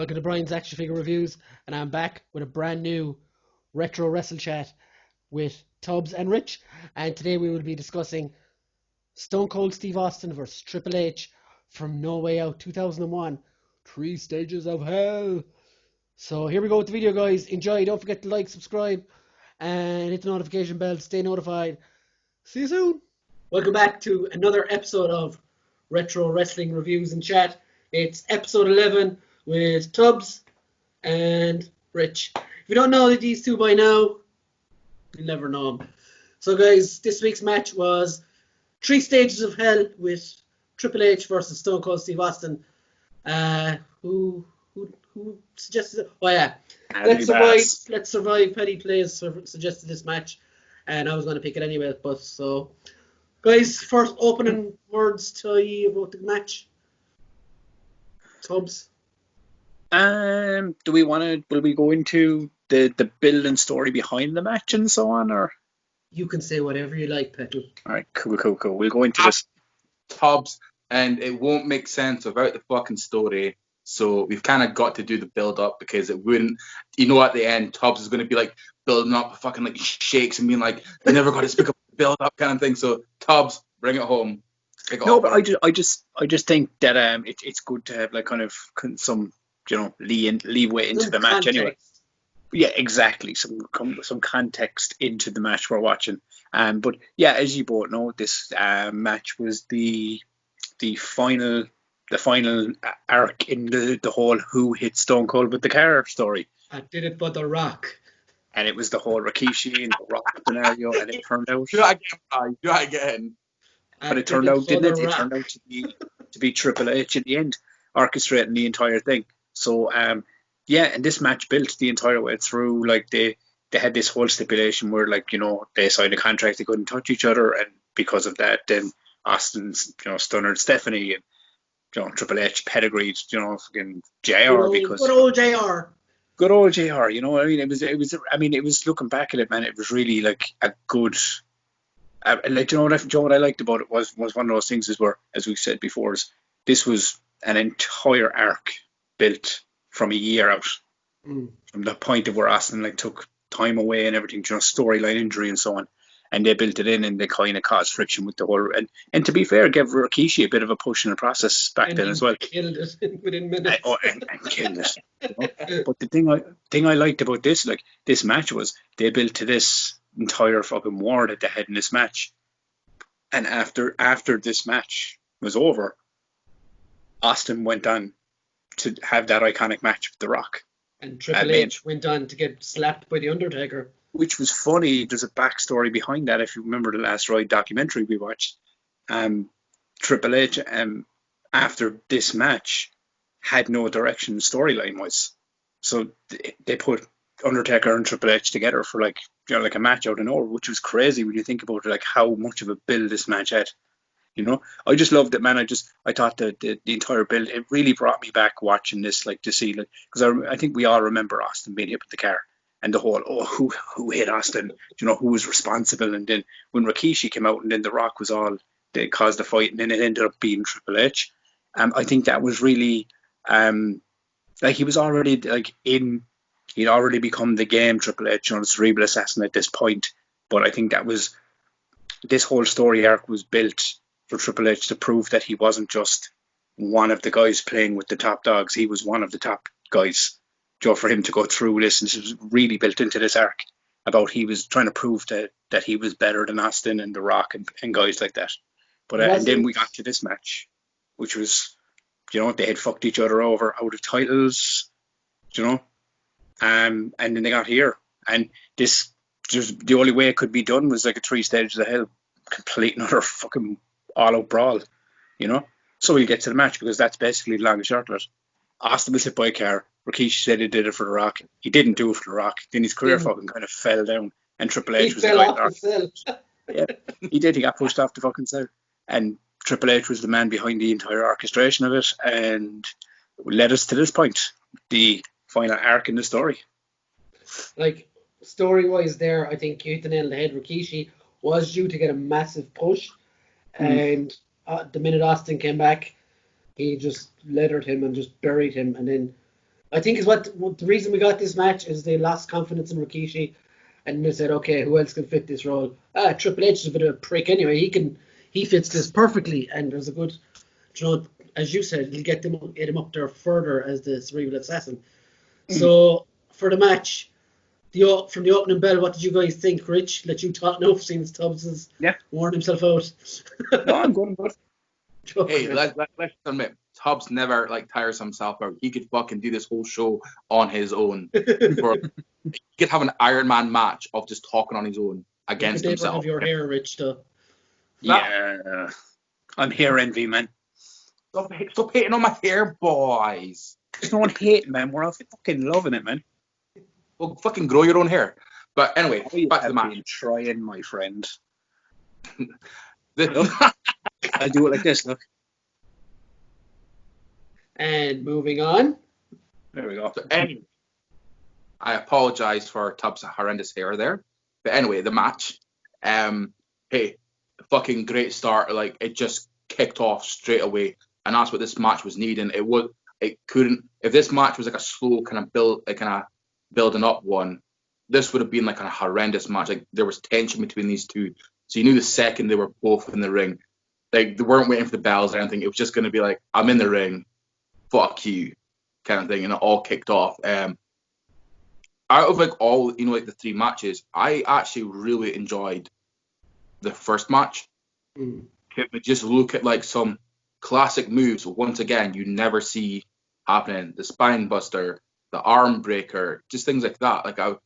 Welcome to Brian's Action Figure Reviews, and I'm back with a brand new retro wrestle chat with Tubbs and Rich. And today we will be discussing Stone Cold Steve Austin versus Triple H from No Way Out 2001, 3 Stages of Hell. So here we go with the video, guys. Enjoy. Don't forget to like, subscribe, and hit the notification bell to stay notified. See you soon. Welcome back to another episode of Retro Wrestling Reviews and Chat. It's episode 11 with Tubbs and Rich. If you don't know these two by now, you'll never know them. So guys, this week's match was 3 Stages of Hell with Triple H versus Stone Cold Steve Austin. Who suggested it? Oh yeah, Let's Survive. Paddy Plays suggested this match, and I was going to pick it anyway. But so, guys, first opening words to you about the match. Tubbs. Will we go into the build and story behind the match and so on, or? You can say whatever you like, Petal. Alright, cool. We'll go into this. Tubbs, and it won't make sense without the fucking story. So we've kind of got to do the build up because it wouldn't, at the end, Tubbs is going to be like building up fucking like shakes and being like, they never got to speak up the build up kind of thing. So Tubbs, bring it home. But I just think that it's good to have like kind of some leeway into the match anyway. Yeah, exactly. Some context into the match we're watching. But yeah, as you both know, this match was the final arc in the whole who hit Stone Cold with the car story. I did it for The Rock. And it was the whole Rikishi and the Rock scenario, and it turned out. Do it again. But it turned out, didn't it? It turned out to be Triple H in the end, orchestrating the entire thing. So, and this match built the entire way through. Like they had this whole stipulation where, like, they signed a contract, they couldn't touch each other, and because of that, then Austin's, stunnered Stephanie, and Triple H pedigreed, fucking JR because good old JR. Good old JR. You know what I mean? It was looking back at it, man. It was really like a good. What I liked about it was one of those things is where, as we said before, this was an entire arc built from a year out, from the point of where Austin like took time away and everything, storyline injury and so on, and they built it in and they kind of caused friction with the whole. And to be fair, gave Rikishi a bit of a push in the process back then as well. Killed it within minutes. And killed it. But the thing I liked about this match was they built to this entire fucking war that they had in this match, and after this match was over, Austin went on to have that iconic match with The Rock, and Triple H went on to get slapped by The Undertaker, which was funny. There's a backstory behind that. If you remember the Last Ride documentary we watched, Triple H after this match had no direction storyline wise, so they put Undertaker and Triple H together for like a match out of nowhere, which was crazy when you think about it, like how much of a build this match had. I just loved it, man. I thought that the entire build, it really brought me back watching this, like to see, like, because I think we all remember Austin being hit with the car and the whole who hit Austin, who was responsible, and then when Rikishi came out and then The Rock was all they caused the fight and then it ended up being Triple H. I think that was really like he was already like in. He'd already become the game Triple H, the cerebral assassin at this point. But I think this whole story arc was built for Triple H to prove that he wasn't just one of the guys playing with the top dogs. He was one of the top guys. For him to go through this, and this was really built into this arc about he was trying to prove that he was better than Austin and The Rock and guys like that. But and then we got to this match, which was, they had fucked each other over out of titles, and then they got here, and this just the only way it could be done was like a 3 Stages of Hell, complete another fucking all-out brawl, So we'll get to the match because that's basically the long and short of it. Austin was hit by a car. Rikishi said he did it for The Rock. He didn't do it for The Rock. Then his career fucking kind of fell down, and Triple H was the guy. Yeah, he did. He got pushed off the fucking cell, and Triple H was the man behind the entire orchestration of it, and led us to this point, the final arc in the story. Like, story-wise there, I think you hit the nail on the head. Rikishi was due to get a massive push, and the minute Austin came back, he just leathered him and just buried him. And then I think is what the reason we got this match is they lost confidence in Rikishi, and they said, okay, who else can fit this role? Triple H is a bit of a prick anyway. He fits this perfectly, and there's a good, as you said, it'll get him up there further as the cerebral assassin. So for the match, from the opening bell, what did you guys think, Rich? Let you talk now, since Tubbs has worn himself out. No, I'm going good. Hey, let's admit, Tubbs never tires himself out. He could fucking do this whole show on his own. He could have an Iron Man match of just talking on his own against himself. Have your hair, Rich, though. Yeah, I'm hair envy, man. Stop hating on my hair, boys. There's no one hating, man. We're all fucking loving it, man. Well, fucking grow your own hair. But anyway, back to the match. Trying, my friend. I'll do it like this, look. And moving on. There we go. So anyway, I apologize for Tubbs' horrendous hair there. But anyway, the match. Hey, fucking great start. It just kicked off straight away. And that's what this match was needing. If this match was a slow building up one, this would have been a horrendous match. There was tension between these two. So you knew the second they were both in the ring, they weren't waiting for the bells or anything. It was just going to be I'm in the ring, fuck you, kind of thing, and it all kicked off. Out of all the three matches, I actually really enjoyed the first match. But just look at some classic moves. Once again, you never see happening. The spine buster, the arm breaker, just things like that.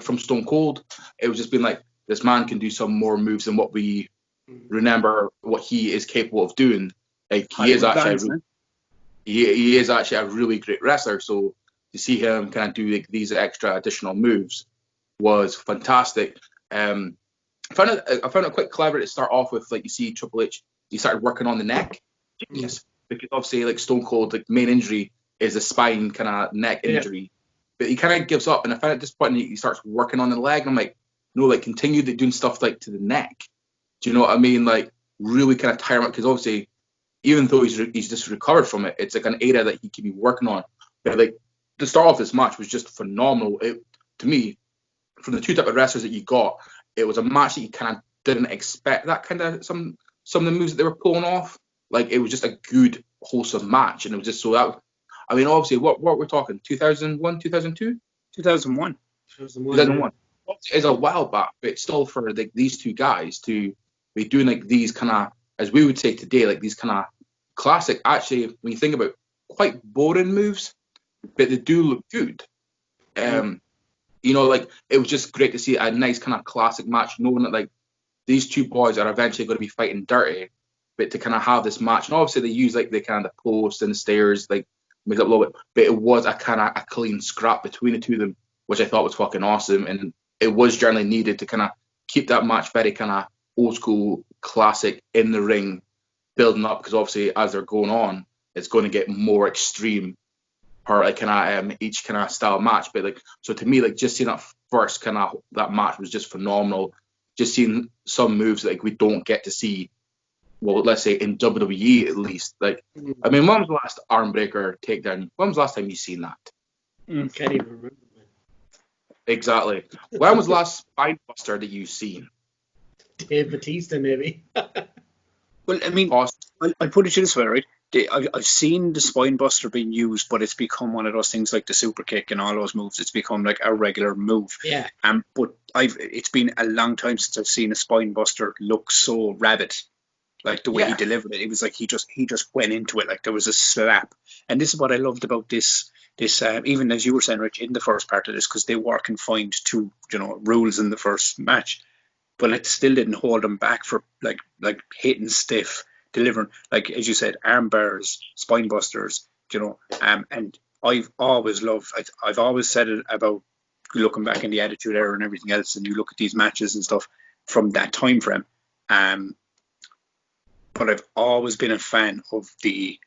From Stone Cold, it was just being this man can do some more moves than what we remember what he is capable of doing. He is actually a really great wrestler. So to see him kind of do these extra additional moves was fantastic. I found it quite clever to start off with. You see Triple H, he started working on the neck. Yes, because obviously Stone Cold, main injury is a spine kind of neck injury. But he kind of gives up, and I found it disappointing. He starts working on the leg, and I'm no, continue doing stuff to the neck. Do you know what I mean? Really kind of tire him, because obviously, even though he's just recovered from it, it's an area that he can be working on. But the start of this match was just phenomenal. To me, from the two type of wrestlers that you got, it was a match that you kind of didn't expect that kind of some of the moves that they were pulling off. It was just a good, wholesome match, and it was just so that. I mean, obviously, what we're talking, 2001, 2002? 2001. 2001. It's a while back, but still for these two guys to be doing these kind of, as we would say today, these kind of classic, actually, when you think about quite boring moves, but they do look good. It was just great to see a nice kind of classic match, knowing that these two boys are eventually going to be fighting dirty, but to kind of have this match, and obviously they use the kind of post and stairs, make up a little bit, but it was a kind of a clean scrap between the two of them, which I thought was fucking awesome, and it was generally needed to kind of keep that match very kind of old school, classic, in the ring, building up, because obviously as they're going on, it's going to get more extreme per each kind of style match. But so to me, just seeing that first kind of that match was just phenomenal. Just seeing some moves that we don't get to see. Well, let's say in WWE at least. I mean, when was the last arm breaker takedown? When was the last time you seen that? Can't even remember. Exactly. When was the last spine buster that you seen? Dave Batista, maybe. Well, I mean, I put it this way, right? I've seen the spine buster being used, but it's become one of those things like the super kick and all those moves. It's become a regular move. Yeah. But it's been a long time since I've seen a spine buster look so rabid. The way he delivered it, it was he just went into it there was a slap. And this is what I loved about this even as you were saying, Rich, in the first part of this, because they were confined to rules in the first match, but it still didn't hold them back for hitting stiff, delivering as you said, arm bars, spine busters, and I've always loved. I've always said it about looking back in the Attitude Era and everything else, and you look at these matches and stuff from that time frame. But I've always been a fan of the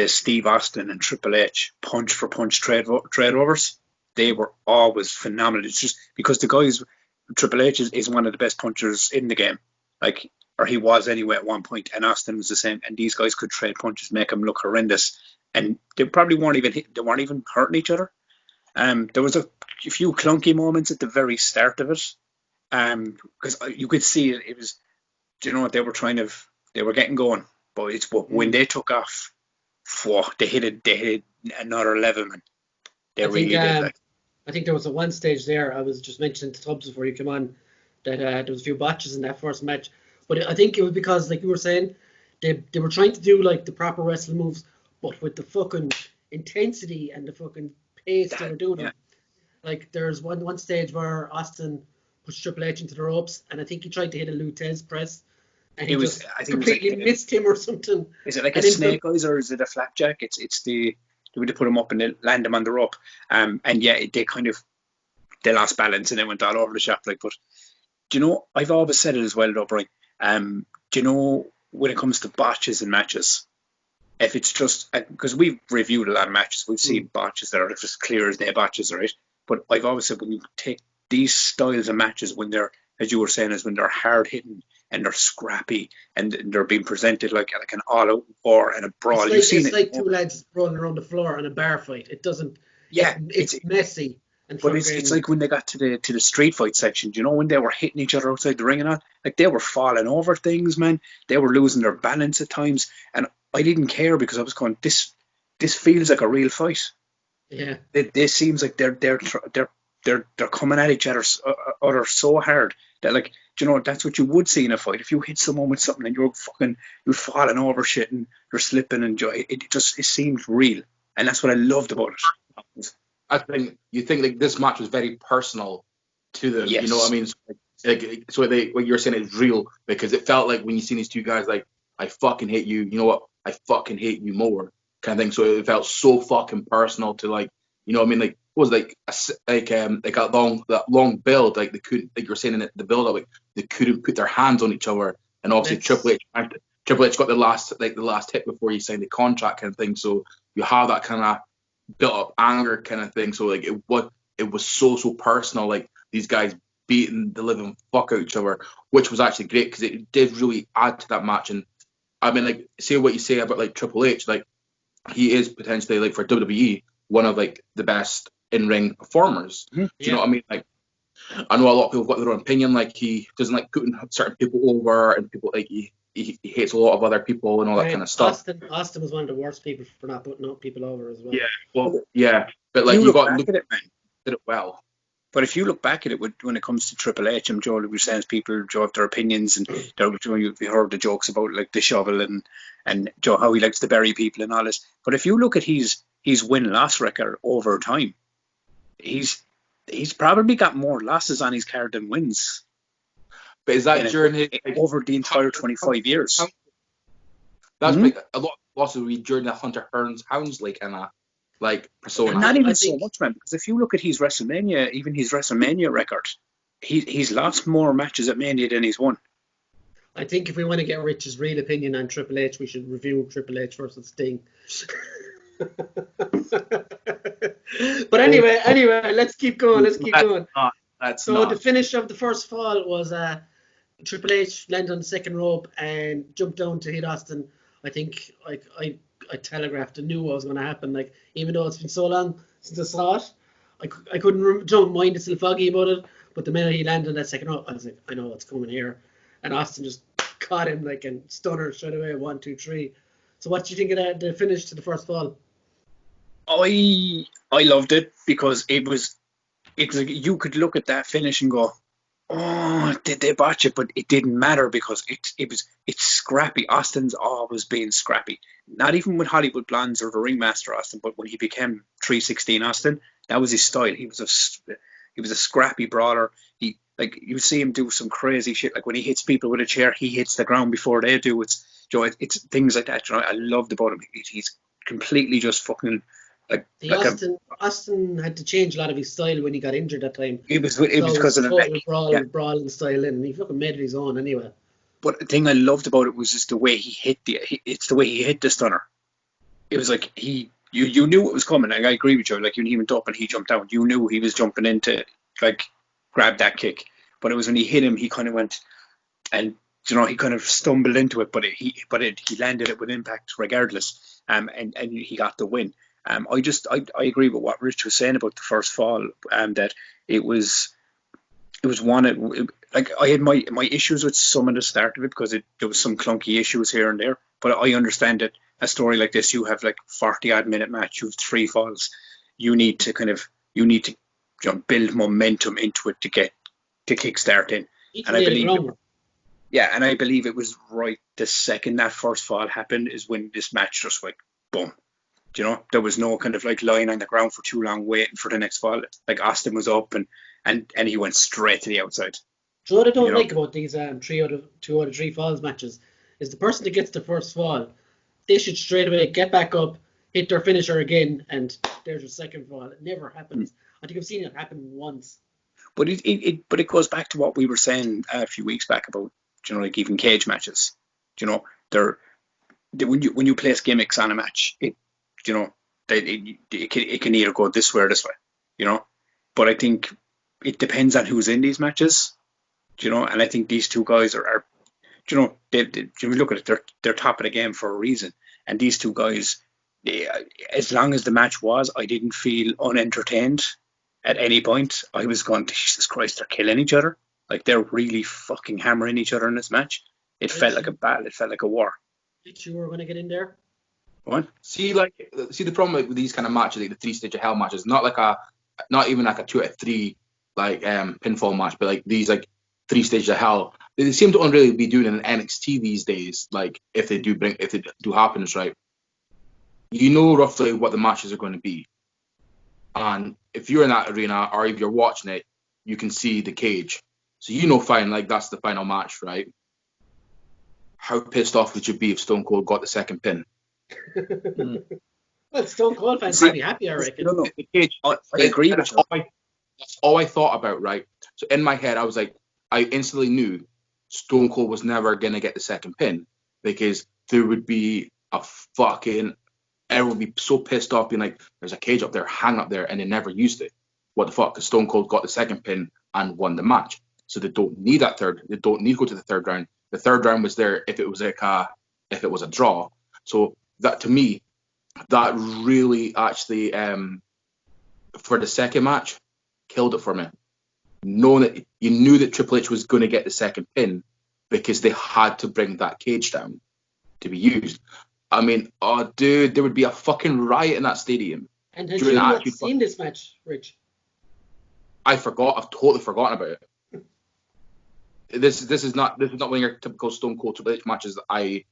Steve Austin and Triple H punch for punch trade overs. They were always phenomenal. It's just because the guys, Triple H is one of the best punchers in the game, or he was anyway at one point, and Austin was the same. And these guys could trade punches, make him look horrendous, and they probably they weren't even hurting each other. There was a few clunky moments at the very start of it, because you could see it was, you know what, they were getting going, but when they took off, whoa, they hit another level, man. They I think really did. Like, I think there was at one stage there, I was just mentioning to Tubbs before you came on, that there was a few botches in that first match. But I think it was because, like you were saying, they were trying to do like the proper wrestling moves, but with the fucking intensity and the fucking pace they were doing yeah, them. Like there's one stage where Austin pushed Triple H into the ropes, and I think he tried to hit a Lutez press, and he it was. just I think it was completely like, missed him or something. is it like a And then snake eyes or is it a flapjack? It's the way they put him up and they land him on the rope. And yeah, they lost balance and they went all over the shop. Like, but do you know? I've always said it as well, though, Brian. Do you know when it comes to botches in matches? If it's just because we've reviewed a lot of matches, we've seen botches that are just clear as day botches, right? But I've always said when you take these styles of matches, when they're, as you were saying, is when they're hard hitting and they're scrappy and they're being presented like an all-out war and a brawl. You've seen it's it. like two lads rolling around the floor in a bar fight. It doesn't. Yeah, It's messy and but it's fucking. like when they got to the street fight section. Do you know when they were hitting each other outside the ring and all? Like they were falling over things, man. They were losing their balance at times, and I didn't care because I was going, this feels like a real fight. Yeah. This seems like they're coming at each other so hard that, like, do you know, that's what you would see in a fight. If you hit someone with something and you're falling over shit and you're slipping and it seemed real, and that's what I loved about it. I think you think like this match was very personal to them. Yes. You know what I mean? So what you're saying is real because it felt like when you see these two guys like I fucking hate you. You know what? I fucking hate you more kind of thing. So it felt so fucking personal to like, you know what I mean? Like it was like that long build. Like they couldn't, like you were saying in the build up, like they couldn't put their hands on each other. And obviously Triple H got the last hit before he signed the contract kind of thing. So you have that kind of built up anger kind of thing. So like it was so personal. Like these guys beating the living fuck out each other, which was actually great because it did really add to that match. And I mean, like, say what you say about like Triple H, like he is potentially like for WWE one of like the best in-ring performers. Mm-hmm. Do you know what I mean? Like, I know a lot of people have got their own opinion. Like he doesn't like putting certain people over, and people like he hates a lot of other people and all that kind of stuff. Austin was one of the worst people for not putting people over as well. Yeah, well, yeah, but like you look back at it, man. Did it well. But if you look back at it when it comes to Triple H, and Joe was saying people Joe have their opinions, and you heard the jokes about like the shovel and Joe how he likes to bury people and all this. But if you look at his win-loss record over time, he's probably got more losses on his card than wins. But is that during his over the entire 25 years? That's like a lot of losses during the Hunter Hearns Houndsley kind of like persona. Not even so much, man. Because if you look at his WrestleMania record, he's lost more matches at Mania than he's won. I think if we want to get Rich's real opinion on Triple H, we should review Triple H versus Sting. But anyway, let's keep going. The finish of the first fall was Triple H landed on the second rope and jumped down to hit Austin. I think like I telegraphed and knew what was going to happen. Like even though it's been so long since I saw it, I don't mind it's still foggy about it. But the minute he landed on that second rope, I was like, I know what's coming here. And Austin just caught him like and stunner straight away. 1, 2, 3. So what do you think of the finish to the first fall? I loved it because it's like you could look at that finish and go, oh, did they botch it? But it didn't matter because it's scrappy. Austin's always been scrappy. Not even with Hollywood Blondes or the Ringmaster Austin, but when he became 316 Austin, that was his style. He was a scrappy brawler. You see him do some crazy shit. Like when he hits people with a chair, he hits the ground before they do. It's things like that. I loved about him. He's completely just fucking. Austin had to change a lot of his style when he got injured that time. It was because of the neck. Brawling style in, and he fucking made it his own anyway. But the thing I loved about it was just the way he hit the stunner. It was like you knew it was coming. Like, I agree with you. Like when he went up and he jumped down, you knew he was jumping in to like grab that kick. But it was when he hit him, he kind of went and he kind of stumbled into it, but he landed it with impact regardless, and he got the win. I agree with what Rich was saying about the first fall, that it was like I had my issues with some of the start of it because there was some clunky issues here and there, but I understand that a story like this, you have like 40 odd minute match, you have 3 falls, you need to build momentum into it to kickstart in. And I believe and I believe it was right the second that first fall happened is when this match just went boom. There was no kind of like lying on the ground for too long waiting for the next fall. Like Austin was up and he went straight to the outside. Do you know what I don't like about these 2 out of 3 falls matches is the person that gets the first fall, they should straight away get back up, hit their finisher again, and there's your second fall. It never happens. I think I've seen it happen once. But it goes back to what we were saying a few weeks back about like even cage matches. When you place gimmicks on a match, it can either go this way or this way. But I think it depends on who's in these matches. And I think these 2 guys are look at it, they're top of the game for a reason. And these 2 guys, as long as the match was, I didn't feel unentertained at any point. I was going, Jesus Christ, they're killing each other. Like they're really fucking hammering each other in this match. It felt like a battle. It felt like a war. Did you were going to get in there? What? See the problem with these kind of matches, like the 3-stage of hell matches, not even like a 2 out of 3 like pinfall match, but like these like 3 stages of hell. They seem to only really be doing in NXT these days. Like if they do happen, right? Roughly what the matches are going to be, and if you're in that arena or if you're watching it, you can see the cage, so fine, like that's the final match, right? How pissed off would you be if Stone Cold got the second pin? Well, Stone Cold fans would be happy, I reckon. No. The cage, I agree with you. That's all I thought about, right? So in my head, I was like, I instantly knew Stone Cold was never going to get the second pin because there would be everyone would be so pissed off being like, there's a cage up there, hang up there, and they never used it. What the fuck? Because Stone Cold got the second pin and won the match. So they don't need that third. They don't need to go to the third round. The third round was there if it was a draw. So that, to me, that really actually for the second match killed it for me. Knowing that you knew that Triple H was going to get the second pin because they had to bring that cage down to be used. I mean, oh dude, there would be a fucking riot in that stadium. And had you not seen this match, Rich? I've totally forgotten about it. This is not one of your typical Stone Cold Triple H matches that I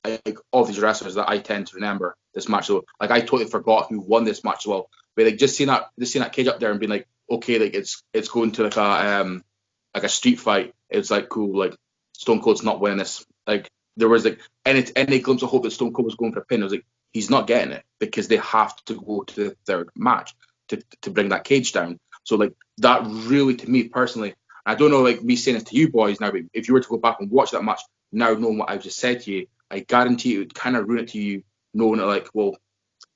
like all these wrestlers that I tend to remember this match. So like I totally forgot who won this match as well. But like just seeing that cage up there and being like, okay, like it's going to like a street fight. It's like cool, like Stone Cold's not winning this. Like there was like any glimpse of hope that Stone Cold was going for a pin. I was like, he's not getting it because they have to go to the third match to bring that cage down. So like that really, to me personally, I don't know, like me saying this to you boys now, but if you were to go back and watch that match now, knowing what I've just said to you, I guarantee it would kind of ruin it to you, knowing that like, well,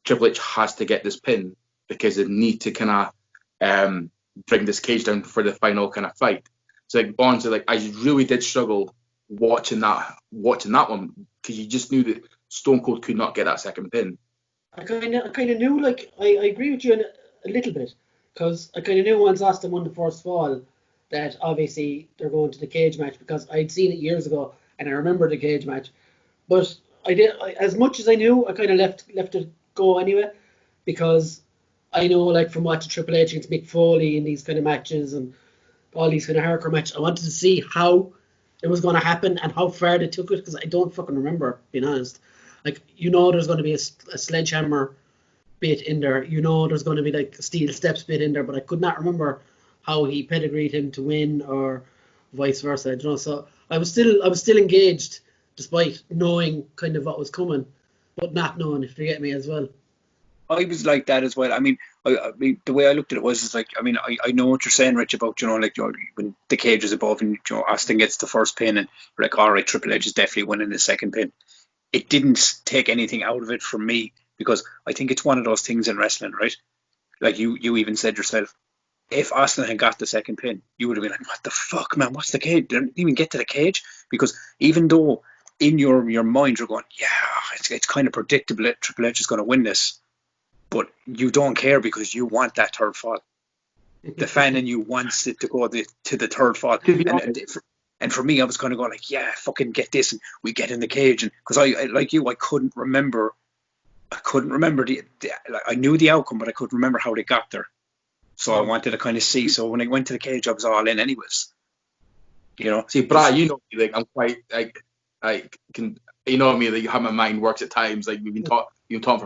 Triple H has to get this pin because they need to kind of bring this cage down for the final kind of fight. So like honestly, like I really did struggle watching that one because you just knew that Stone Cold could not get that second pin. I kind of knew, like I agree with you a little bit, because I kind of knew once Austin won the first fall that obviously they're going to the cage match, because I'd seen it years ago and I remember the cage match. But as much as I knew, I kind of left it go anyway, because I know, like from watching Triple H against Mick Foley in these kind of matches and all these kind of hardcore matches, I wanted to see how it was going to happen and how far they took it, because I don't fucking remember, being honest. Like, there's going to be a sledgehammer bit in there. There's going to be like a steel steps bit in there, but I could not remember how he pedigreed him to win or vice versa. So I was still engaged despite knowing kind of what was coming, but not knowing, if you get me, as well. I was like that as well. I mean, the way I looked at it was like, I mean, I know what you're saying, Rich, about, like, when the cage is above and, Austin gets the first pin and you're like, all right, Triple H is definitely winning the second pin. It didn't take anything out of it from me, because I think it's one of those things in wrestling, right? Like you even said yourself, if Austin had got the second pin, you would have been like, what the fuck, man? What's the cage? They didn't even get to the cage, because even though in your mind you're going, yeah, it's kind of predictable that Triple H is going to win this, but you don't care because you want that third fall. The fan in you wants it to go to the third fall. And for me, I was kind of going like, yeah, fucking get this, and we get in the cage, and because I like you, I couldn't remember I knew the outcome, but I couldn't remember how they got there. So I wanted to kind of see. So when I went to the cage, I was all in, anyways. You know. See, Brad, you know me, like I'm quite like I can, you know me, like how my mind works at times. Like we've been talking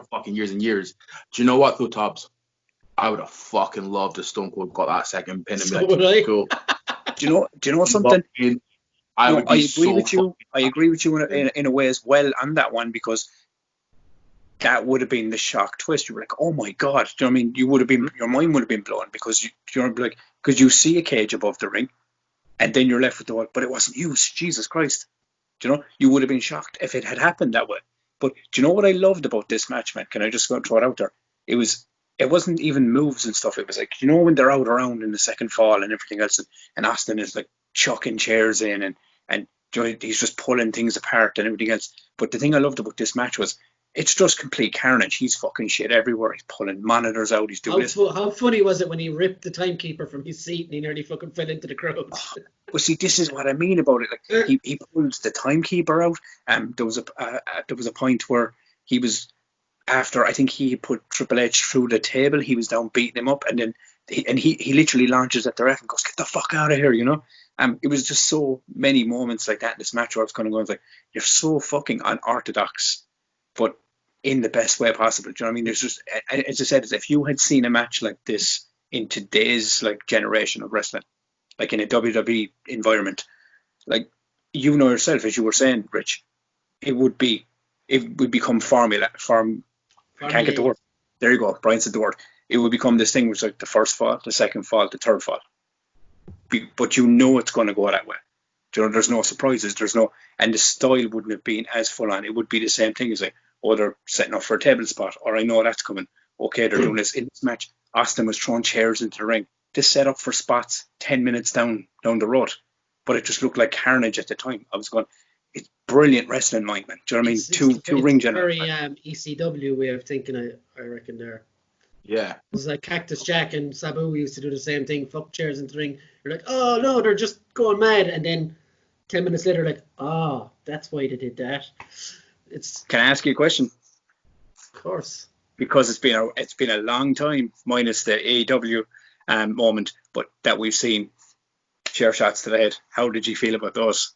for fucking years and years. Do you know what though, Tubbs? I would have fucking loved if Stone Cold got that second pin and be like, cool. Do you know something? I agree with you in a way as well on that one, because that would have been the shock twist. You were like, oh my god. Do you know what I mean? Your mind would have been blown, because because you see a cage above the ring, and then you're left with the one, but it wasn't used. Jesus Christ. Do you know? You would have been shocked if it had happened that way. But do you know what I loved about this match, man? Can I just go and throw it out there? It wasn't even moves and stuff. It was like, you know, when they're out around in the second fall and everything else, and Austin is like chucking chairs in, and you know, he's just pulling things apart and everything else. But the thing I loved about this match was, it's just complete carnage. He's fucking shit everywhere. He's pulling monitors out. He's doing this. How funny was it when he ripped the timekeeper from his seat and he nearly fucking fell into the crowd? Well, see, this is what I mean about it. Like he pulls the timekeeper out. There was a point where he was, after I think he put Triple H through the table, he was down beating him up, and then he literally launches at the ref and goes, "Get the fuck out of here," you know. It was just so many moments like that in this match where I was kind of going like, you're so fucking unorthodox, but in the best way possible. Do you know what I mean? There's just, as I said, as if you had seen a match like this in today's like generation of wrestling, like in a WWE environment, like, you know yourself, as you were saying, Rich, it would become formula. Can't get the word. There you go. Brian said the word. It would become this thing which like the first fall, the second fall, the third fall. But you know it's going to go that way. Do you know, there's no surprises. And the style wouldn't have been as full on. It would be the same thing as like, oh, they're setting up for a table spot, or I know that's coming. Okay, they're doing this. In this match, Austin was throwing chairs into the ring. This set up for spots 10 minutes down the road. But it just looked like carnage at the time. I was going, it's brilliant wrestling, mind, man. Do you know what I mean? Two ring generators. Very ECW way of thinking, I reckon there. Yeah. It was like Cactus Jack and Sabu used to do the same thing, fuck chairs into the ring. You're like, oh no, they're just going mad. And then 10 minutes later, like, oh, that's why they did that. Can I ask you a question? Of course. Because it's been a long time, minus the AEW moment, but that we've seen chair shots to the head. How did you feel about those?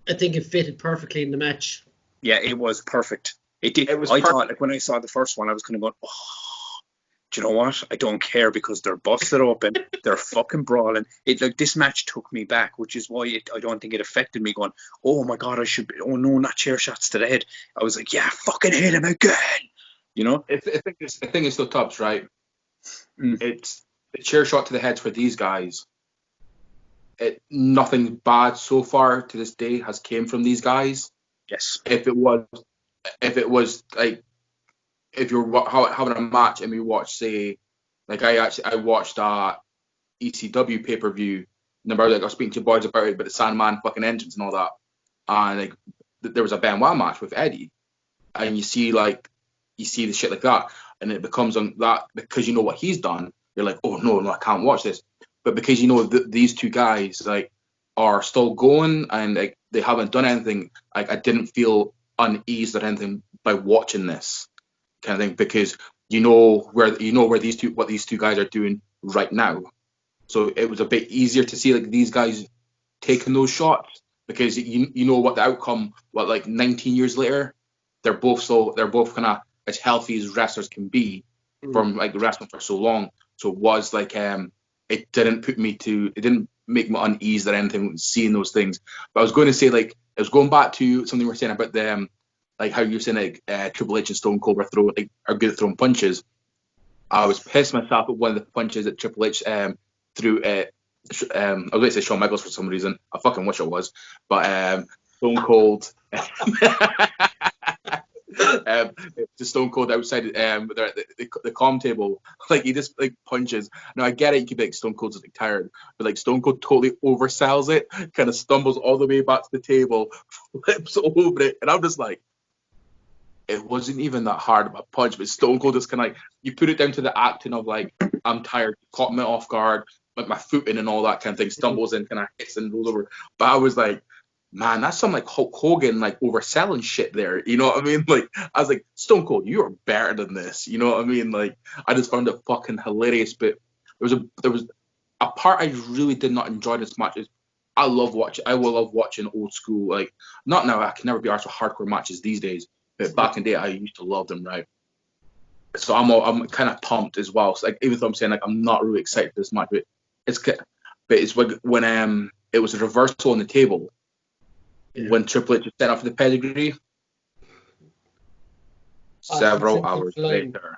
I think it fitted perfectly in the match. Yeah, it was perfect. It did. I thought, like, when I saw the first one, I was kind of going, oh, do you know what? I don't care, because they're busted open. They're fucking brawling. This match took me back, which is why I don't think it affected me going, oh my God, oh no, not chair shots to the head. I was like, yeah, fucking hit him again. You know? I think it's the tops, right? It's the chair shot to the heads for these guys. Nothing bad so far to this day has came from these guys. Yes. If it was like, if you're having a match and we watch, say, like I watched ECW pay-per-view, remember, like I was speaking to boys about it, but the Sandman fucking entrance and all that, and like there was a Benoit match with Eddie, and you see the shit like that, and it becomes on that, because you know what he's done, you're like, oh no, I can't watch this. But because you know these two guys like are still going, and like they haven't done anything, like I didn't feel uneased or anything by watching this kind of thing, because you know where what these two guys are doing right now. So it was a bit easier to see like these guys taking those shots, because you know what the outcome, what, like 19 years later, they're both kind of as healthy as wrestlers can be from like wrestling for so long. So it was like it didn't make me uneased or anything seeing those things. But I was going to say, like, I was going back to something we were saying about them, like how you're saying like Triple H and Stone Cold are good at throwing punches. I was pissed myself at one of the punches that Triple H threw at I was going to say Shawn Michaels for some reason. I fucking wish it was, but Stone Cold to Stone Cold outside they're at the comm table. Like he just like punches. Now I get it, you could be like Stone Cold's like tired, but like Stone Cold totally oversells it, kind of stumbles all the way back to the table, flips over it, and I'm just like, it wasn't even that hard of a punch, but Stone Cold just kind of like, you put it down to the acting of like, I'm tired, caught me off guard, like my foot in and all that kind of thing, stumbles in, kind of hits and rolls over. But I was like, man, that's some like Hulk Hogan like overselling shit there. You know what I mean? Like I was like, Stone Cold, you are better than this. You know what I mean? Like I just found it fucking hilarious. But there was a part I really did not enjoy this match. Is I will love watching old school, like not now. I can never be arsed with hardcore matches these days. But back in the day, I used to love them, right? So I'm kind of pumped as well. So like even though I'm saying like I'm not really excited for this match, but it's when it was a reversal on the table. Yeah. When Triple H was set up for the pedigree, several hours later.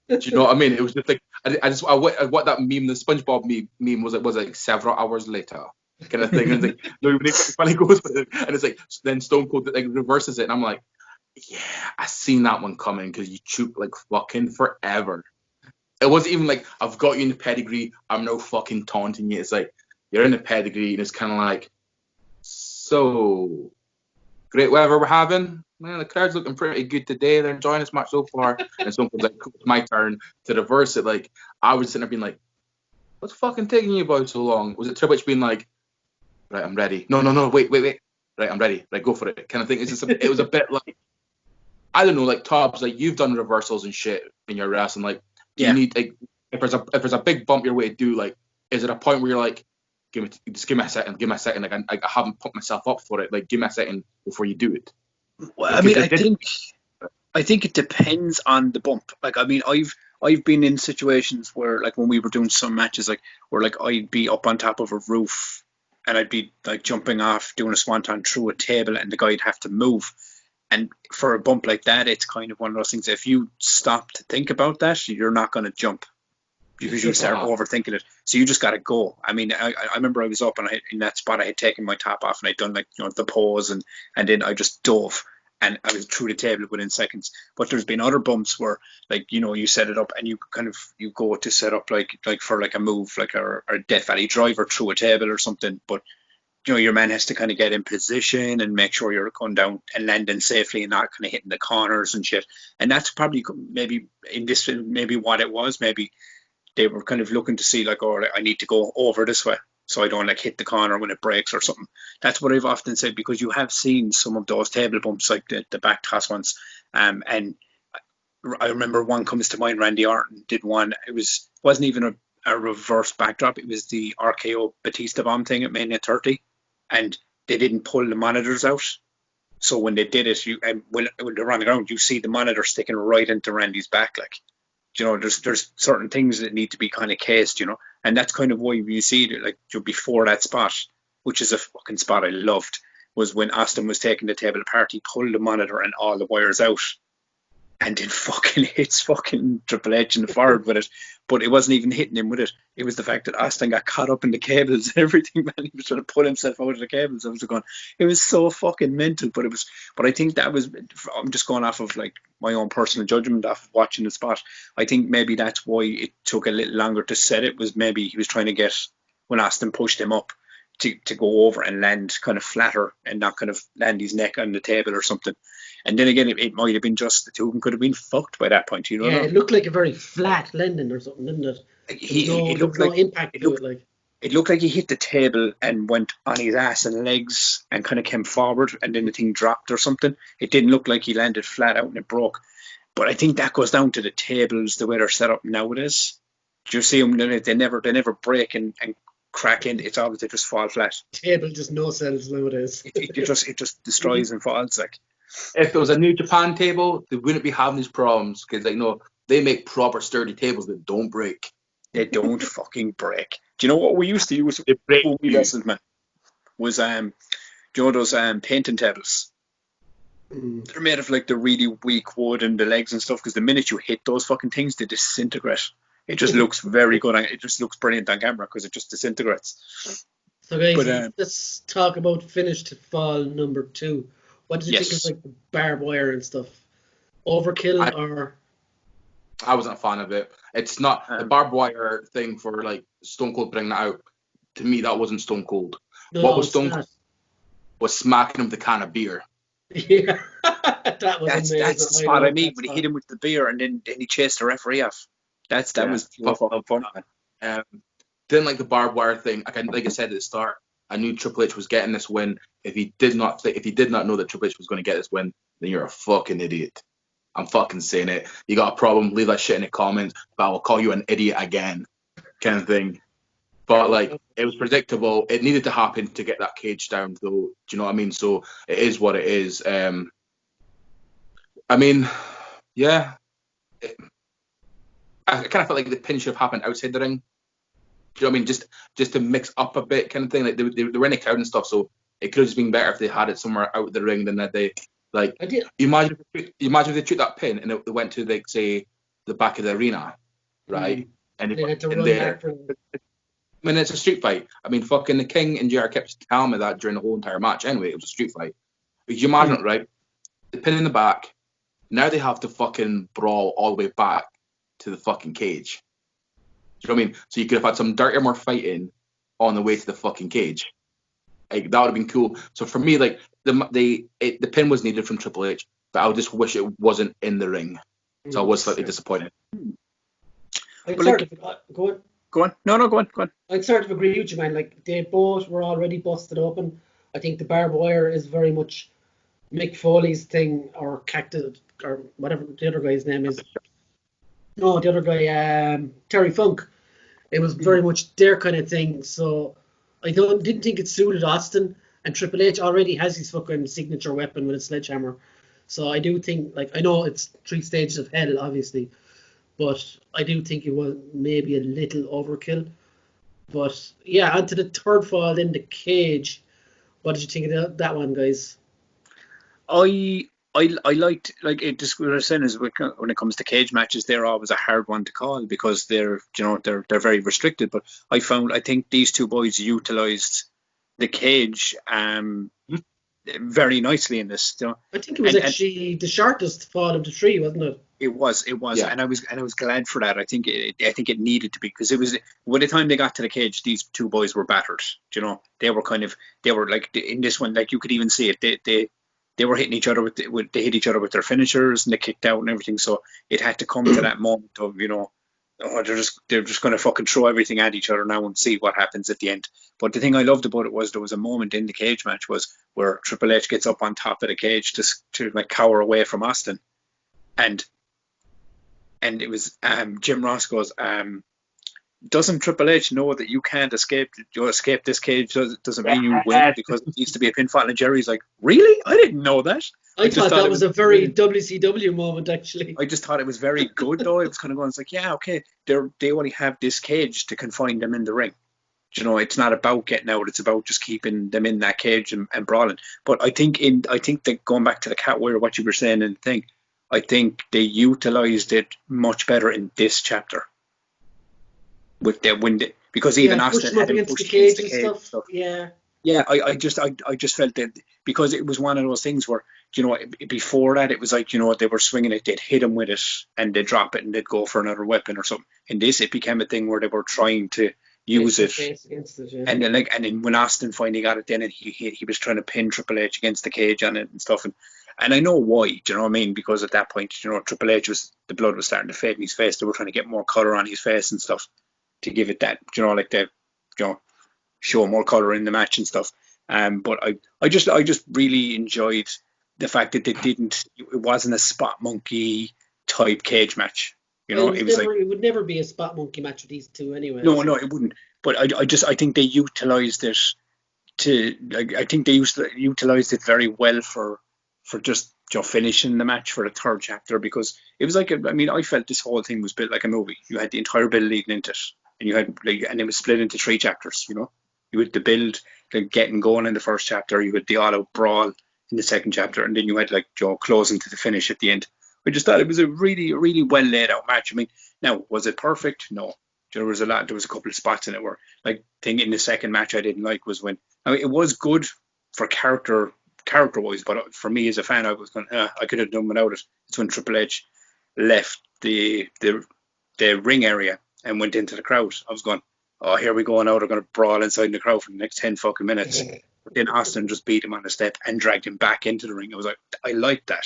Do you know what I mean? It was just like what that meme, the SpongeBob meme was like several hours later kind of thing. And it's like nobody finally goes with it, and it's like then Stone Cold like reverses it, and I'm like, yeah, I seen that one coming because you took like fucking forever. It wasn't even like I've got you in the pedigree, I'm now fucking taunting you. It's like you're in the pedigree, and it's kind of like. So, great weather we're having. Man, the crowd's looking pretty good today. They're enjoying this match so far. And someone's like, it's my turn to reverse it. Like, I was sitting there being like, what's fucking taking you about so long? Was it Triple H being like, right, I'm ready. No, wait. Right, I'm ready. Right, go for it. Kind of thing. It was a bit like, I don't know, like, Tobbs, like, you've done reversals and shit in your wrestling. Like, do you need, like, if there's a big bump your way to do, like, is it a point where you're like, give me a second. Like I haven't put myself up for it. Like give me a second before you do it. Well, I mean, I think it depends on the bump. Like, I mean, I've been in situations where, like, when we were doing some matches, like, where like I'd be up on top of a roof and I'd be like jumping off, doing a swanton through a table, and the guy'd have to move. And for a bump like that, it's kind of one of those things. If you stop to think about that, you're not going to jump. Because you start overthinking it, so you just got to go. I mean, I remember I was up and in that spot I had taken my top off and I'd done like the pose and then I just dove and I was through the table within seconds. But there's been other bumps where like you set it up and you go to set up like for like a move like a Death Valley driver through a table or something. But your man has to kind of get in position and make sure you're going down and landing safely and not kind of hitting the corners and shit. And that's probably maybe what it was. Maybe they were kind of looking to see like, oh, I need to go over this way so I don't like hit the corner when it breaks or something. That's what I've often said, because you have seen some of those table bumps, like the back toss ones. And I remember one comes to mind, Randy Orton did one. It wasn't even a reverse backdrop. It was the RKO Batista bomb thing at Mania 30. And they didn't pull the monitors out. So when they did it, when they're on the ground, you see the monitor sticking right into Randy's back, like. There's certain things that need to be kind of cased, and that's kind of why you see it like before that spot, which is a fucking spot I loved, was when Austin was taking the table apart, he pulled the monitor and all the wires out and then fucking hits fucking Triple H in the forehead with it. But it wasn't even hitting him with it. It was the fact that Austin got caught up in the cables and everything, man. He was trying to pull himself out of the cables. I was going, it was so fucking mental. But I think that was, I'm just going off of like my own personal judgment of watching the spot. I think maybe that's why it took a little longer to set it, was maybe he was trying to get, when Austin pushed him up, to go over and land kind of flatter and not kind of land his neck on the table or something. And then again, it might have been just the two of them could have been fucked by that point. Yeah, it looked like a very flat landing or something, didn't it? It looked like impact to it. Like it looked like he hit the table and went on his ass and legs and kind of came forward, and then the thing dropped or something. It didn't look like he landed flat out and it broke. But I think that goes down to the tables, the way they're set up nowadays. Do you see them? They never break and crack in. It's always they just fall flat. Table just no cells nowadays. It just destroys and falls like. If there was a New Japan table, they wouldn't be having these problems, because they make proper sturdy tables that don't break. They don't fucking break. Do you know what we used to use when we wrestled, man? Was those painting tables? They're made of like the really weak wood and the legs and stuff, because the minute you hit those fucking things, they disintegrate. It just looks very good. It just looks brilliant on camera because it just disintegrates. So guys, let's talk about Finished Fall number 2. What did you think of like the barbed wire and stuff? Overkill or I wasn't a fan of it. It's not the barbed wire thing for like Stone Cold bringing that out. To me, that wasn't Stone Cold. What no, was it's Stone not. Cold was smacking him with the can of beer. Yeah, that was That's amazing. the I spot I love mean that when he hit spot. him with the beer and then he chased the referee off. That Yeah, was pure fucking fun, man. didn't like the barbed wire thing. Like I said at the start, I knew Triple H was getting this win. If he did not know that Triple H was going to get this win, then you're a fucking idiot. I'm fucking saying it. You got a problem? Leave that shit in the comments. But I will call you an idiot again, kind of thing. But like, it was predictable. It needed to happen to get that cage down, though. Do you know what I mean? So it is what it is. I mean, yeah. I kind of felt like the pin should have happened outside the ring. Do you know what I mean? Just to mix up a bit, kind of thing. Like they were in a crowd and stuff, so it could have just been better if they had it somewhere out the ring than that they like. I did. You imagine if they took that pin and it went to like say the back of the arena, right? And They had to in run there. back for. I mean, it's a street fight. I mean, fucking the King and JR kept telling me that during the whole entire match. Anyway, it was a street fight. But you imagine it, right? The pin in the back. Now they have to fucking brawl all the way back to the fucking cage. Do you know what I mean? So you could have had some dirtier more fighting on the way to the fucking cage. Like that would have been cool. So for me, like the pin was needed from Triple H, but I would just wish it wasn't in the ring. So I was slightly disappointed. I'd Well, sort like, of go on. go on. No, go on. I'd sort of agree with you, man. Like they both were already busted open. I think the barbed wire is very much Mick Foley's thing, or Cactus, or whatever the other guy's name is. No, the other guy, Terry Funk. It was very much their kind of thing. So I didn't think it suited Austin. And Triple H already has his fucking signature weapon with a sledgehammer. So I do think, like, I know it's 3 stages of hell, obviously, but I do think it was maybe a little overkill. But yeah, onto the third fall in the cage. What did you think of that one, guys? I liked like it. Just what I was saying is when it comes to cage matches, they're always a hard one to call because they're very restricted. But I think these two boys utilized the cage very nicely in this. I think it was and actually the shortest fall of the 3, wasn't it? it was, Yeah. and I was glad for that. I think it needed to be because it was by the time they got to the cage, these two boys were battered. They were like in this one, like you could even see it. They were hitting each other they hit each other with their finishers and they kicked out and everything. So it had to come to that moment of they're just going to fucking throw everything at each other now and see what happens at the end. But the thing I loved about it was there was a moment in the cage match was where Triple H gets up on top of the cage to like cower away from Austin, and it was Jim Ross goes, doesn't Triple H know that you can't escape this cage? Doesn't mean you win because it needs to be a pinfall. And Jerry's like, really? I didn't know that. I thought that was a very WCW moment, actually. I just thought it was very good, though. It was kind of going, it's like, yeah, okay, they only have this cage to confine them in the ring. It's not about getting out. It's about just keeping them in that cage and brawling. But I think that going back to the cat wire, what you were saying in the thing, I think they utilized it much better in this chapter. Because even Austin had him pushed against the cage and stuff. Yeah. Yeah, I just felt that because it was one of those things where before that it was like they were swinging it, they'd hit him with it and they'd drop it and they'd go for another weapon or something. In this, it became a thing where they were trying to use it, yeah. and then when Austin finally got it, then and he was trying to pin Triple H against the cage on it and stuff, and I know why. Do you know what I mean? Because at that point, Triple H the blood was starting to fade in his face. They were trying to get more color on his face and stuff to give it that, show more color in the match and stuff. But I just really enjoyed the fact that it wasn't a spot monkey type cage match. It would never be a spot monkey match with these two anyway. No, it wouldn't. But I think they utilized it I think they utilized it very well for just finishing the match for the third chapter, because it was like I felt this whole thing was built like a movie. You had the entire build leading into it, and you had and it was split into 3 chapters. You had the build, getting going in the first chapter. You had the all-out brawl in the second chapter, and then you had closing to the finish at the end. I just thought it was a really, really well laid out match. Now was it perfect? No. There was a couple of spots in it where, thing in the second match I didn't like was when it was good for character character-wise, but for me as a fan, I was going, I could have done without it. It's when Triple H left the ring area and went into the crowd. I was going, oh, here we go now. They're going to brawl inside the crowd for the next 10 fucking minutes. But then Austin just beat him on the step and dragged him back into the ring. I was like, I like that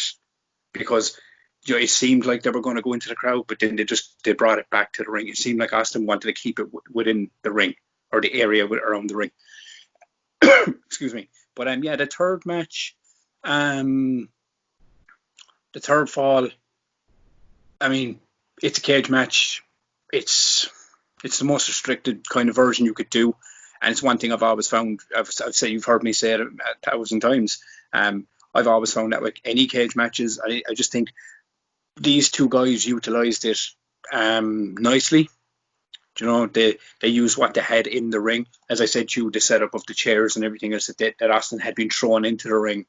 because it seemed like they were going to go into the crowd, but then they brought it back to the ring. It seemed like Austin wanted to keep it within the ring or the area around the ring. Excuse me. But yeah, the third match, the third fall. I mean, it's a cage match. It's the most restricted kind of version you could do, and it's one thing I've always found. I've said, you've heard me say it 1,000 times. I've always found that with any cage matches, I just think these two guys utilised it nicely. They used what they had in the ring. As I said to you, the setup of the chairs and everything else that Austin had been thrown into the ring.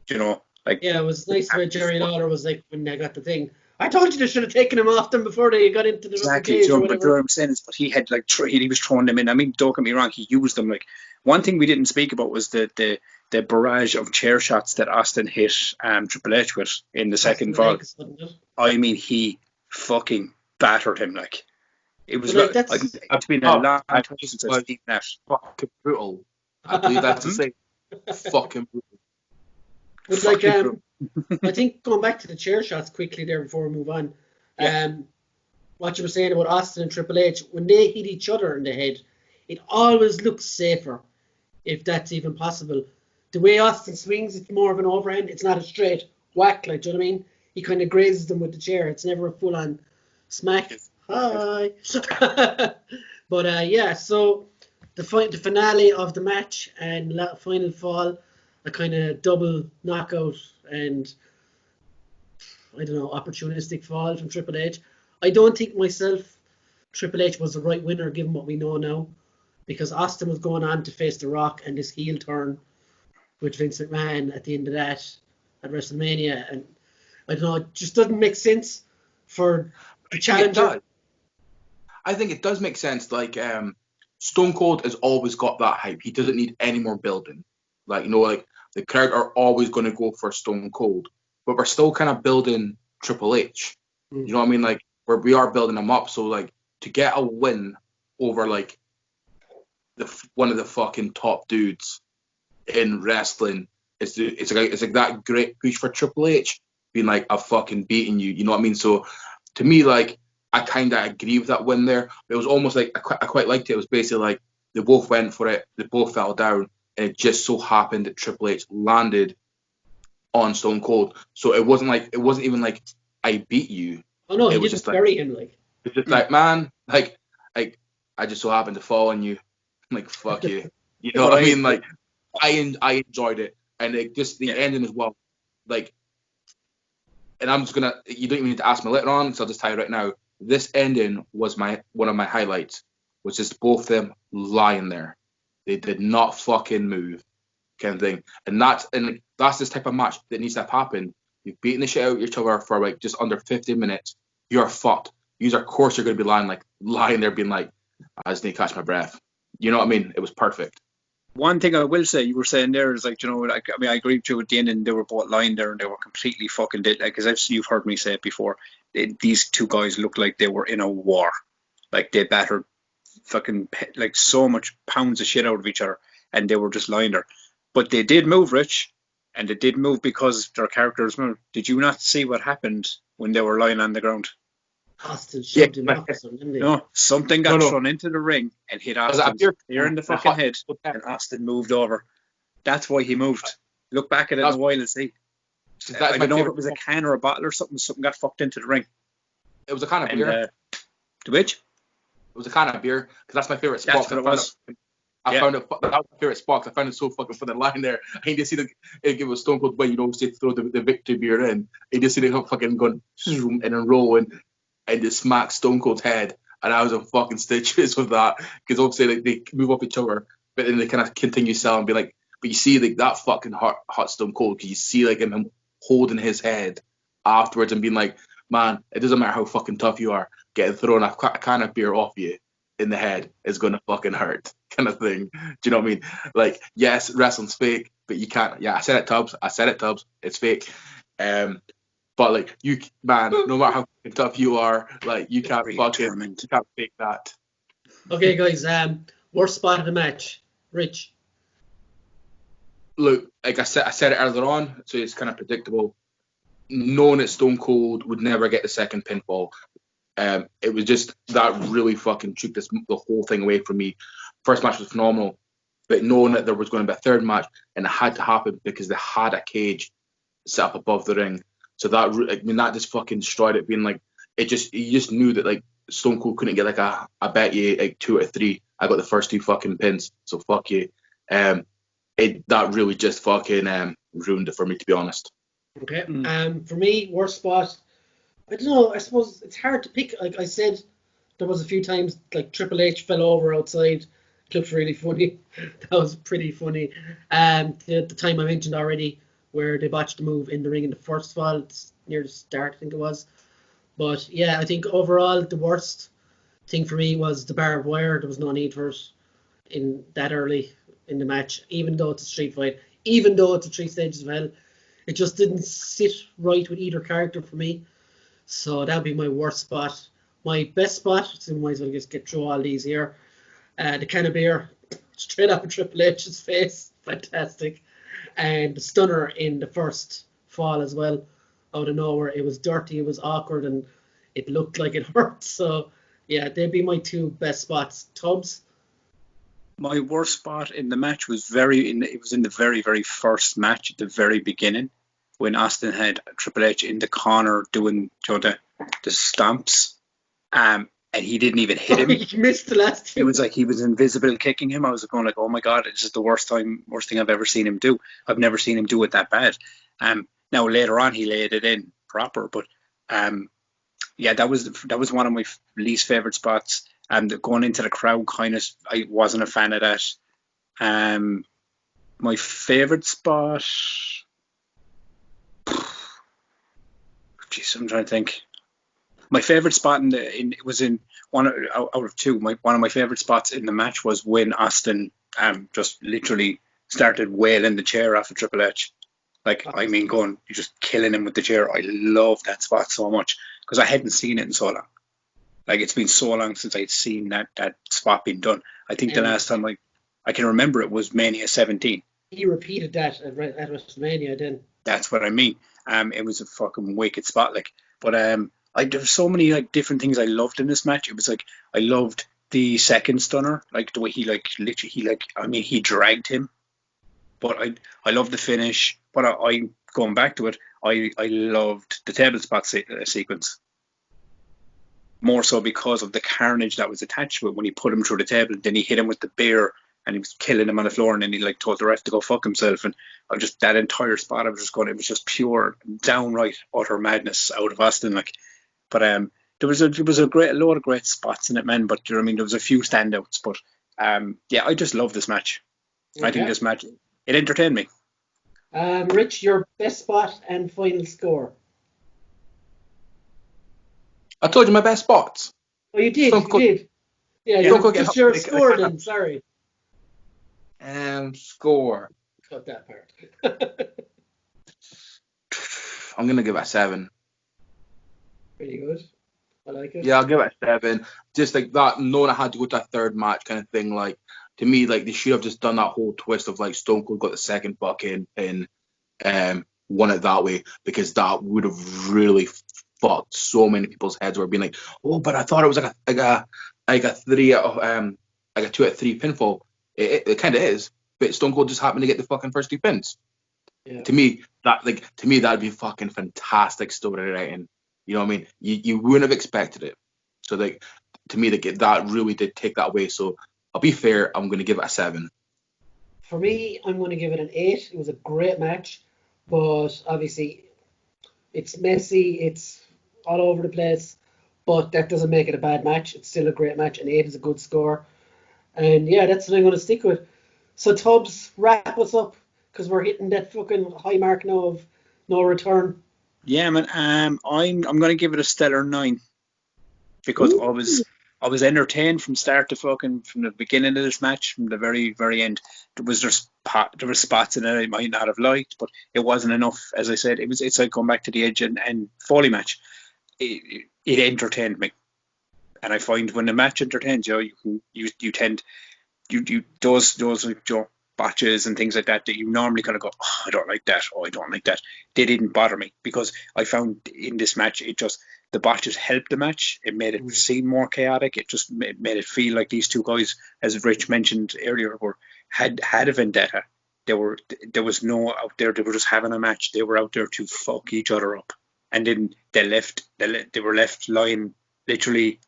Yeah, it was nice when Jerry Lawler was like, when they got the thing, I told you they should have taken him off them before they got into the exactly. cage or whatever. But I'm saying is, but he had he was throwing them in. I mean, don't get me wrong, he used them. Like, one thing we didn't speak about was the barrage of chair shots that Austin hit Triple H with in the second fall. I mean, he fucking battered him like. It was it's been a long time since I've seen that. Fucking brutal. I believe that's to say, fucking brutal. But I think going back to the chair shots quickly there before we move on. What you were saying about Austin and Triple H, when they hit each other in the head, it always looks safer, if that's even possible. The way Austin swings, it's more of an overhand. It's not a straight whack, like, do you know what I mean? He kind of grazes them with the chair. It's never a full-on smack. Hi. But yeah, so the finale of the match and final fall, a kind of double knockout and I don't know, opportunistic fall from Triple H. I don't think myself Triple H was the right winner given what we know now, because Austin was going on to face The Rock and this heel turn with Vince McMahon at the end of that at WrestleMania, and I don't know, it just doesn't make sense for the challenger. I think it does make sense. Like, Stone Cold has always got that hype. He doesn't need any more building. Like, like the crowd are always going to go for Stone Cold, but we're still kind of building Triple H. You know what I mean? Like, we are building him up. So, like, to get a win over like one of the fucking top dudes in wrestling, it's like that great push for Triple H, being like, I've fucking beaten you. You know what I mean? So, to me, like, I kind of agree with that win there. It was almost like I quite liked it. It was basically like they both went for it, they both fell down, and it just so happened that Triple H landed on Stone Cold. So it wasn't even like I beat you. Oh no, he didn't just bury him like. It's just like, man, like I just so happened to fall on you. Like, fuck you. You know what I mean? Like, I enjoyed it, and it just the ending as well. Like, and I'm just gonna. You don't even need to ask me later on, so I'll just tell you right now. This ending was one of my highlights, was just both of them lying there. They did not fucking move, kind of thing. And that's this type of match that needs to happen. You've beaten the shit out of each other for like just under 50 minutes. You're fucked. Of course you're going to be lying there being like, I just need to catch my breath. You know what I mean? It was perfect. One thing I will say, you were saying there is like, I agree with you at the end, and they were both lying there and they were completely fucking dead. Like, as you've heard me say it before, these two guys looked like they were in a war. Like, they battered fucking like so much pounds of shit out of each other, and they were just lying there. But they did move, Rich, and they did move because their characters moved. Did you not see what happened when they were lying on the ground? Austin shoved him off, didn't he? No, something got thrown into the ring and hit Austin here in the fucking head, and Austin moved over. That's why he moved. Look back at it in a while and see. I don't know if it was a can or a bottle or something. Something got fucked into the ring. It was a can of beer. The which? It was a can of beer, because that's my favorite spot. That's what it was. I found it. That was my favorite spot. I found it so fucking funny lying there. I just see it was Stone Cold when say throw the victory beer in. I just see the fucking going and then rolling and just smack Stone Cold's head. And I was in fucking stitches with that, because obviously like, they move off each other, but then they kind of continue selling, be like, but you see like that fucking hot Stone Cold, because you see like him holding his head afterwards and being like, man, it doesn't matter how fucking tough you are, getting thrown a can of beer off you in the head is going to fucking hurt, kind of thing. Do you know what I mean? Like, yes, wrestling's fake, but you can't. Yeah, I said it, Tubbs. It's fake. But like man, no matter how tough you are, like you can't fake that. Okay, guys. Worst spot of the match, Rich. Look, like I said it earlier on, so it's kind of predictable. Knowing that Stone Cold would never get the second pinfall, it was just that really fucking took the whole thing away from me. First match was phenomenal, but knowing that there was going to be a third match and it had to happen because they had a cage set up above the ring, so that just fucking destroyed it. Being like, you just knew that like Stone Cold couldn't get like I bet you like 2 out of 3. I got the first 2 fucking pins, so fuck you. That really just fucking ruined it for me, to be honest. Okay. For me, worst spot. I don't know. I suppose it's hard to pick. Like I said, there was a few times like Triple H fell over outside. It looked really funny. That was pretty funny. The time I mentioned already, where they botched the move in the ring in the first fall, it's near the start, I think it was. But yeah, I think overall the worst thing for me was the barbed wire. There was no need for it in that early in the match, even though it's a street fight, even though it's a 3 stages of hell. It just didn't sit right with either character for me. So that would be my worst spot. My best spot, so we might as well just get through all these here. The can of beer, straight up in Triple H's face, fantastic. And the stunner in the first fall as well, out of nowhere. It was dirty, it was awkward, and it looked like it hurt. So yeah, they'd be my 2 best spots. Tubbs? My worst spot in the match was it was in the very, very first match at the very beginning when Austin had Triple H in the corner doing the stomps, and he didn't even hit him. He missed the last 2. It was like he was invisible kicking him. I was going like, oh my god, it's just the worst thing I've ever seen him do. I've never seen him do it that bad. Now later on he laid it in proper, but yeah, that was one of my least favorite spots. Going into the crowd, I wasn't a fan of that. My favorite spot, jeez, I'm trying to think. My favorite spot it was in one out of 2. One of my favorite spots in the match was when Austin just literally started wailing the chair off of Triple H. Like, I mean, you're just killing him with the chair. I love that spot so much because I hadn't seen it in so long. Like, it's been so long since I'd seen that spot being done. I think the last time I can remember it was Mania 17. He repeated that at WrestleMania then. That's what I mean. It was a fucking wicked spot. Like, but there's so many like different things I loved in this match. It was like I loved the second stunner, like the way he like literally he dragged him. But I loved the finish. But I going back to it, I loved the table spot sequence. More so because of the carnage that was attached to it when he put him through the table. Then he hit him with the beer and he was killing him on the floor. And then he like told the ref to go fuck himself. And I was just that entire spot. I was just going. It was just pure, downright, utter madness out of Austin. Like, but there was a lot of great spots in it, man. But you know what I mean, there was a few standouts. But yeah, I just love this match. Okay. I think this match it entertained me. Rich, your best spot and final score. I told you my best spots. Oh, you did. You did. Yeah, just your score then. Sorry. Score. Cut that part. I'm gonna give it a 7. Pretty good. I like it. Yeah, I'll give it a 7. Just like that, knowing I had to go to a third match kind of thing. Like, to me, like they should have just done that whole twist of like Stone Cold got the second fucking pin, won it that way, because that would have really fucked so many people's heads. Were being like, oh, but I thought it was like a 2 out of 3 pinfall. It kind of is, but Stone Cold just happened to get the fucking first 2 pins. Yeah. To me, that'd be fucking fantastic story writing. You know what I mean? You wouldn't have expected it. So like, to me, that really did take that away. So I'll be fair. I'm going to give it a 7. For me, I'm going to give it an 8. It was a great match, but obviously it's messy. It's all over the place, but that doesn't make it a bad match. It's still a great match. An 8 is a good score. And yeah, that's what I'm going to stick with. So Tubbs, wrap us up, because we're hitting that fucking high mark now of no return. Yeah, man. I'm going to give it a stellar 9 because I was entertained from start to fucking from the beginning of this match, from the very very end. There were spots in it I might not have liked, but it wasn't enough. As I said, it's like going back to the Edge and Foley match. It entertained me, and I find when the match entertains you tend those like botches and things like that you normally kind of go, oh, I don't like that, oh, I don't like that. They didn't bother me because I found in this match the botches helped the match. It made it seem more chaotic. It just made it feel like these two guys, as Rich mentioned earlier, had a vendetta. There was no out there. They were just having a match. They were out there to fuck each other up, and then they were left lying literally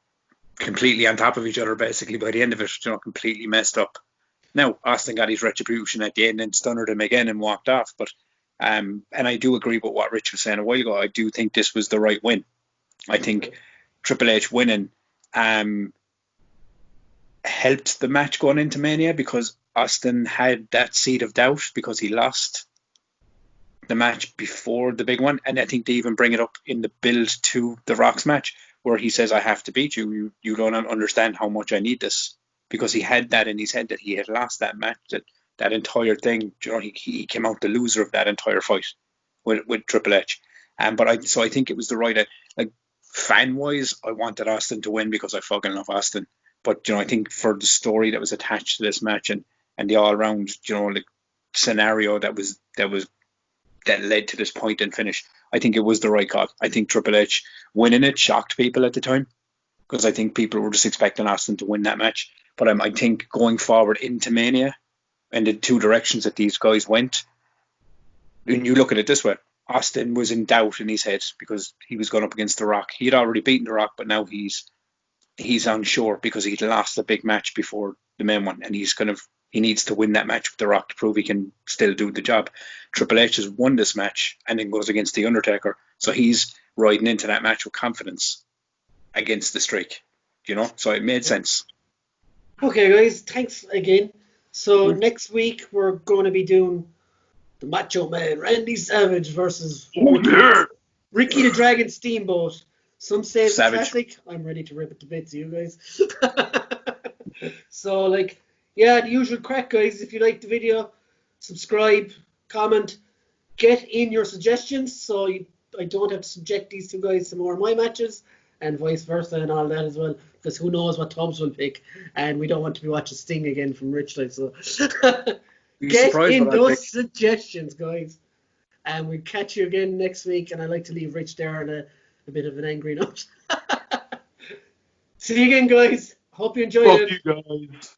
completely on top of each other basically by the end of it, completely messed up. Now Austin got his retribution at the end and stunnered him again and walked off. But and I do agree with what Rich was saying a while ago. I do think this was the right win. I think Triple H winning helped the match going into Mania because Austin had that seed of doubt because he lost the match before the big one, and I think they even bring it up in the build to the Rock's match where he says, I have to beat you. You don't understand how much I need this, because he had that in his head that he had lost that match, that entire thing. He came out the loser of that entire fight with Triple H. So I think it was the right, like, fan wise, I wanted Austin to win because I fucking love Austin. But I think for the story that was attached to this match and the all around like scenario that led to this point and finish, I think it was the right call. I think Triple H winning it shocked people at the time because I think people were just expecting Austin to win that match. But I think going forward into Mania and the two directions that these guys went, when you look at it this way, Austin was in doubt in his head because he was going up against The Rock. He had already beaten The Rock, but now he's unsure because he'd lost a big match before the main one, and he needs to win that match with The Rock to prove he can still do the job. Triple H has won this match and then goes against The Undertaker, so he's riding into that match with confidence against the streak, so it made sense. Okay, guys, thanks again. So next week we're going to be doing the Macho Man Randy Savage versus Ricky the Dragon Steamboat. Some say it's a classic. I'm ready to rip it to bits, you guys. So, the usual crack, guys. If you like the video, subscribe, comment, get in your suggestions so I don't have to subject these two guys to more of my matches and vice versa and all that as well, because who knows what Tubbs will pick, and we don't want to be watching Sting again from Richland. So get in those suggestions, guys. And we'll catch you again next week, and I like to leave Rich there on a bit of an angry note. See you again, guys. Hope you enjoyed it. Fuck you guys.